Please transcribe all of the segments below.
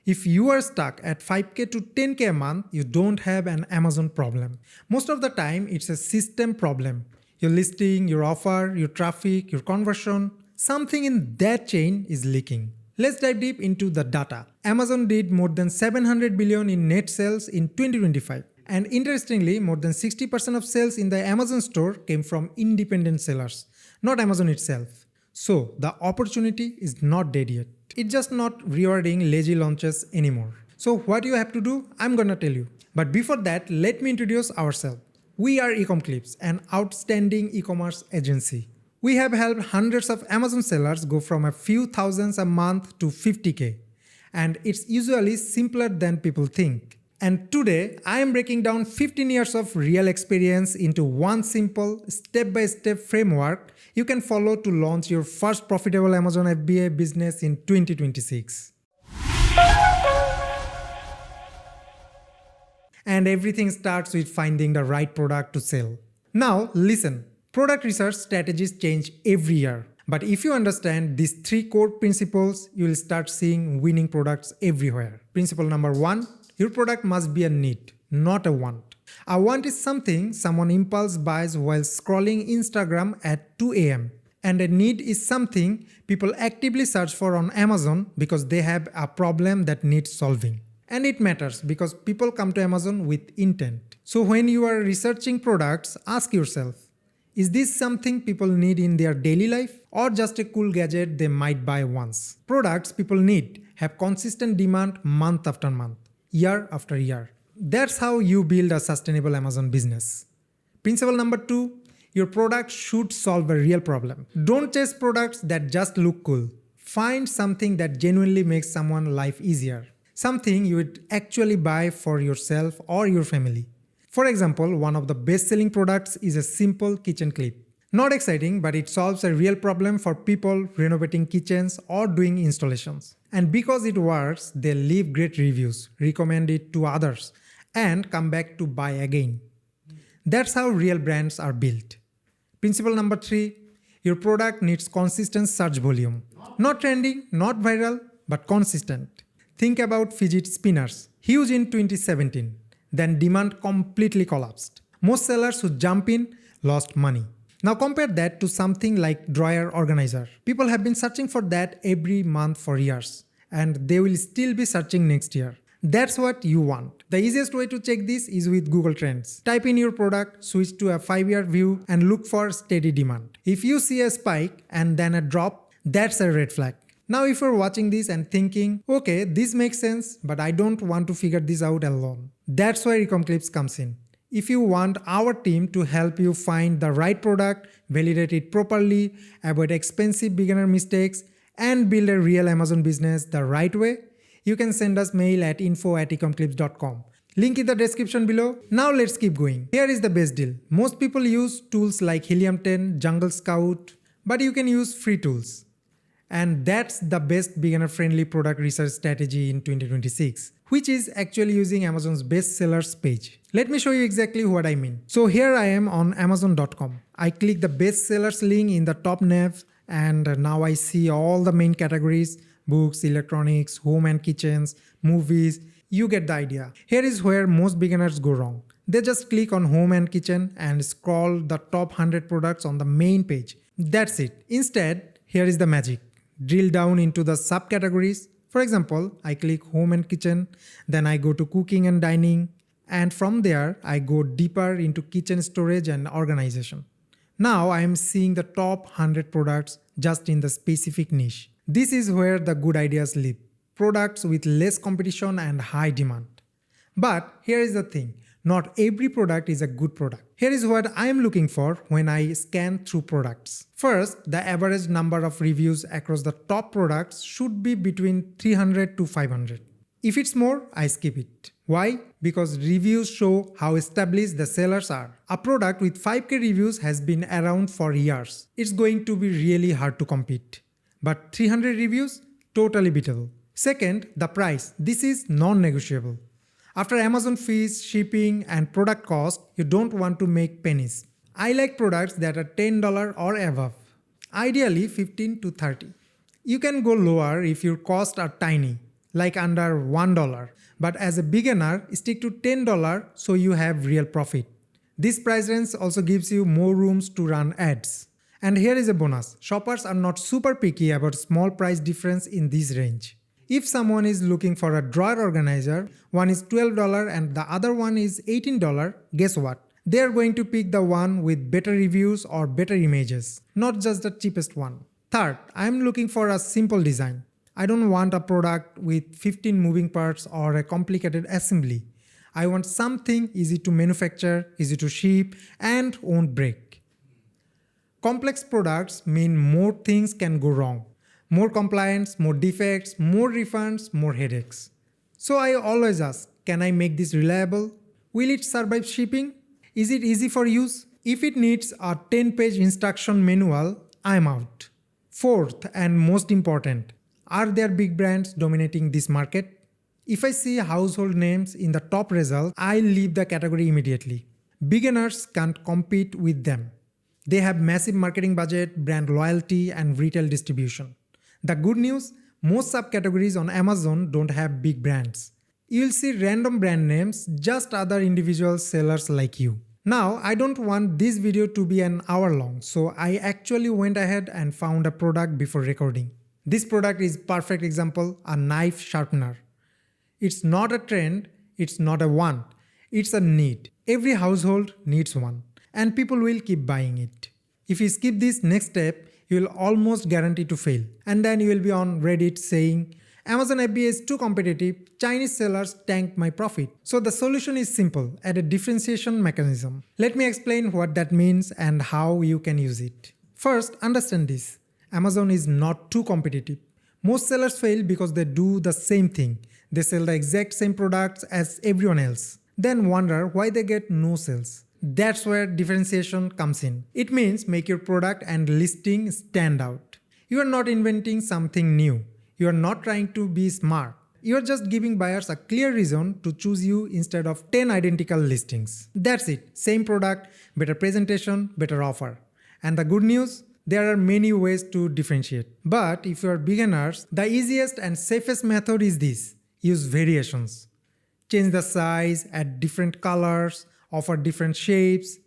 If you are stuck at 5K to 10K a month, you don't have an Amazon problem. Most of the time, it's a system problem. Your listing, your offer, your traffic, your conversion, something in that chain is leaking. Let's dive deep into the data. Amazon did more than 700 billion in net sales in 2025. And interestingly, more than 60% of sales in the Amazon store came from independent sellers, not Amazon itself. So the opportunity is not dead yet. It's just not rewarding lazy launches anymore. So what you have to do, I'm gonna tell you. But before that, let me introduce ourselves. We are eComclips, an outstanding e-commerce agency. We have helped hundreds of Amazon sellers go from a few thousands a month to 50K. And it's usually simpler than people think. And today, I am breaking down 15 years of real experience into one simple, step-by-step framework you can follow to launch your first profitable Amazon FBA business in 2026. And everything starts with finding the right product to sell. Now, listen. Product research strategies change every year. But if you understand these 3 core principles, you will start seeing winning products everywhere. Principle number 1, your product must be a need, not a want. A want is something someone impulse buys while scrolling Instagram at 2 a.m. And a need is something people actively search for on Amazon because they have a problem that needs solving. And it matters because people come to Amazon with intent. So when you are researching products, ask yourself, is this something people need in their daily life or just a cool gadget they might buy once? Products people need have consistent demand month after month, year after year. That's how you build a sustainable Amazon business. Principle number 2, your product should solve a real problem. Don't chase products that just look cool. Find something that genuinely makes someone's life easier. Something you would actually buy for yourself or your family. For example, one of the best-selling products is a simple kitchen clip. Not exciting, but it solves a real problem for people renovating kitchens or doing installations. And because it works, they leave great reviews, recommend it to others, and come back to buy again. That's how real brands are built. Principle number 3, your product needs consistent search volume. Not trending, not viral, but consistent. Think about fidget spinners, huge in 2017. Then demand completely collapsed. Most sellers who jump in lost money. Now compare that to something like drawer organizer. People have been searching for that every month for years, and they will still be searching next year. That's what you want. The easiest way to check this is with Google Trends. Type in your product, switch to a 5-year view, and look for steady demand. If you see a spike and then a drop, that's a red flag. Now if you're watching this and thinking, okay, this makes sense, but I don't want to figure this out alone. That's where eComclips comes in. If you want our team to help you find the right product, validate it properly, avoid expensive beginner mistakes, and build a real Amazon business the right way, you can send us mail at info@eComclips.com. Link in the description below. Now let's keep going. Here is the best deal. Most people use tools like Helium 10, Jungle Scout, but you can use free tools. And that's the best beginner-friendly product research strategy in 2026, which is actually using Amazon's best sellers page. Let me show you exactly what I mean. So here I am on Amazon.com. I click the best sellers link in the top nav, and now I see all the main categories: books, electronics, home and kitchens, movies. You get the idea. Here is where most beginners go wrong. They just click on home and kitchen and scroll the top 100 products on the main page. That's it. Instead, here is the magic. Drill down into the subcategories. For example, I click home and kitchen, then I go to cooking and dining, and from there I go deeper into kitchen storage and organization. Now I am seeing the top 100 products just in the specific niche. This is where the good ideas live. Products with less competition and high demand. But here is the thing. Not every product is a good product. Here is what I am looking for when I scan through products. First, the average number of reviews across the top products should be between 300 to 500. If it's more, I skip it. Why? Because reviews show how established the sellers are. A product with 5K reviews has been around for years. It's going to be really hard to compete. But 300 reviews? Totally beatable. Second, the price. This is non-negotiable. After Amazon fees, shipping, and product cost, you don't want to make pennies. I like products that are $10 or above. Ideally 15 to 30. You can go lower if your costs are tiny, like under $1. But as a beginner, stick to $10 so you have real profit. This price range also gives you more rooms to run ads. And here is a bonus. Shoppers are not super picky about small price difference in this range. If someone is looking for a drawer organizer, one is $12 and the other one is $18, guess what? They are going to pick the one with better reviews or better images, not just the cheapest one. Third, I am looking for a simple design. I don't want a product with 15 moving parts or a complicated assembly. I want something easy to manufacture, easy to ship, and won't break. Complex products mean more things can go wrong. More compliance, more defects, more refunds, more headaches. So I always ask, can I make this reliable? Will it survive shipping? Is it easy for use? If it needs a 10-page instruction manual, I'm out. Fourth and most important, are there big brands dominating this market? If I see household names in the top results, I leave the category immediately. Beginners can't compete with them. They have massive marketing budget, brand loyalty, and retail distribution. The good news, most subcategories on Amazon don't have big brands. You'll see random brand names, just other individual sellers like you. Now, I don't want this video to be an hour long, so I actually went ahead and found a product before recording. This product is perfect example, a knife sharpener. It's not a trend, it's not a want, it's a need. Every household needs one, and people will keep buying it. If you skip this next step, you will almost guarantee to fail. And then you will be on Reddit saying, Amazon FBA is too competitive, Chinese sellers tanked my profit. So the solution is simple, add a differentiation mechanism. Let me explain what that means and how you can use it. First, understand this. Amazon is not too competitive. Most sellers fail because they do the same thing. They sell the exact same products as everyone else. Then wonder why they get no sales. That's where differentiation comes in. It means make your product and listing stand out. You are not inventing something new. You are not trying to be smart. You are just giving buyers a clear reason to choose you instead of 10 identical listings. That's it. Same product, better presentation, better offer. And the good news? There are many ways to differentiate. But if you are beginners, the easiest and safest method is this. Use variations. Change the size, add different colors, offer different shapes.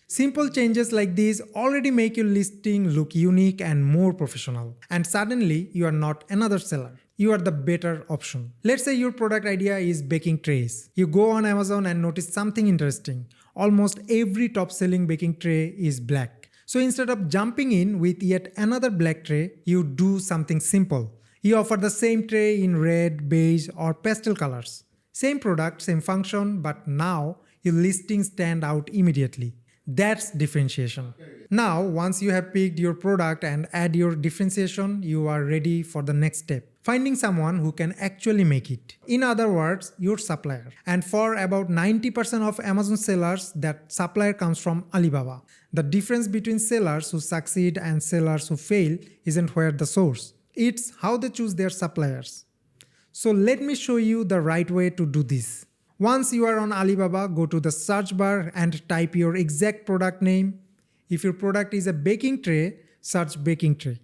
Simple changes like these already make your listing look unique and more professional. And suddenly, you are not another seller. You are the better option. Let's say your product idea is baking trays. You go on Amazon and notice something interesting. Almost every top-selling baking tray is black. So instead of jumping in with yet another black tray, you do something simple. You offer the same tray in red, beige, or pastel colors. Same product, same function, but now your listings stand out immediately. That's differentiation. Now, once you have picked your product and add your differentiation, you are ready for the next step. Finding someone who can actually make it. In other words, your supplier. And for about 90% of Amazon sellers, that supplier comes from Alibaba. The difference between sellers who succeed and sellers who fail isn't where the source. It's how they choose their suppliers. So let me show you the right way to do this. Once you are on Alibaba, go to the search bar and type your exact product name. If your product is a baking tray, search baking tray.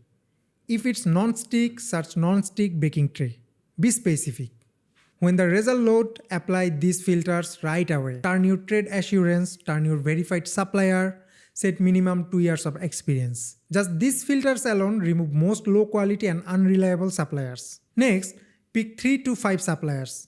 If it's non-stick, search non-stick baking tray. Be specific. When the result load, apply these filters right away. Turn your trade assurance, turn your verified supplier, set minimum 2 years of experience. Just these filters alone remove most low quality and unreliable suppliers. Next, pick 3 to 5 suppliers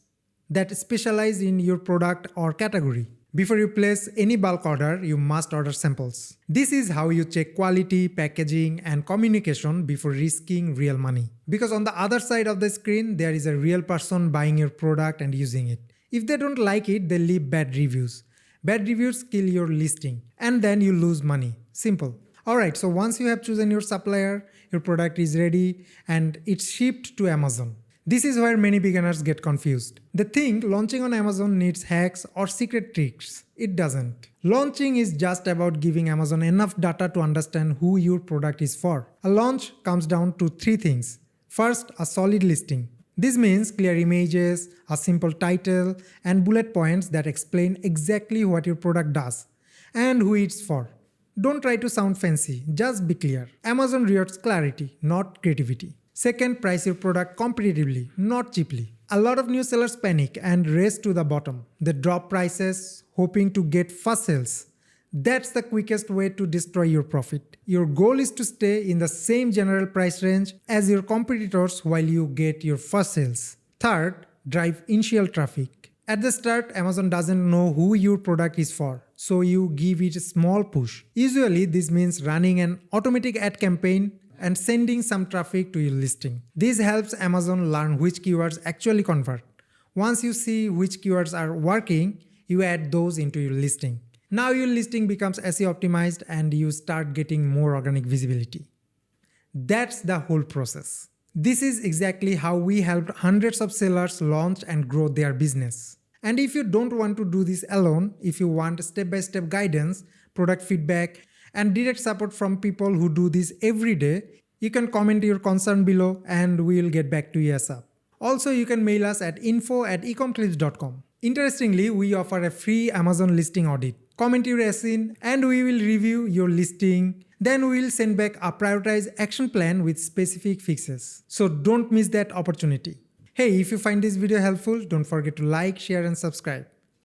that specialize in your product or category. Before you place any bulk order, you must order samples. This is how you check quality, packaging, and communication before risking real money. Because on the other side of the screen, there is a real person buying your product and using it. If they don't like it, they leave bad reviews. Bad reviews kill your listing, and then you lose money. Simple. Alright, so once you have chosen your supplier, your product is ready, and it's shipped to Amazon. This is where many beginners get confused. They think launching on Amazon needs hacks or secret tricks. It doesn't. Launching is just about giving Amazon enough data to understand who your product is for. A launch comes down to 3 things. First, a solid listing. This means clear images, a simple title, and bullet points that explain exactly what your product does and who it's for. Don't try to sound fancy, just be clear. Amazon rewards clarity, not creativity. Second, price your product competitively, not cheaply. A lot of new sellers panic and race to the bottom. They drop prices, hoping to get fast sales. That's the quickest way to destroy your profit. Your goal is to stay in the same general price range as your competitors while you get your first sales. Third, drive initial traffic. At the start, Amazon doesn't know who your product is for, so you give it a small push. Usually, this means running an automatic ad campaign and sending some traffic to your listing. This helps Amazon learn which keywords actually convert. Once you see which keywords are working, you add those into your listing. Now your listing becomes SEO optimized and you start getting more organic visibility. That's the whole process. This is exactly how we helped hundreds of sellers launch and grow their business. And if you don't want to do this alone, if you want step-by-step guidance, product feedback, and direct support from people who do this every day, you can comment your concern below and we'll get back to you ASAP. Also, you can mail us at info@eComclips.com. Interestingly, we offer a free Amazon listing audit. Comment your ASIN and we will review your listing. Then we will send back a prioritized action plan with specific fixes. So don't miss that opportunity. Hey, if you find this video helpful, don't forget to like, share and subscribe.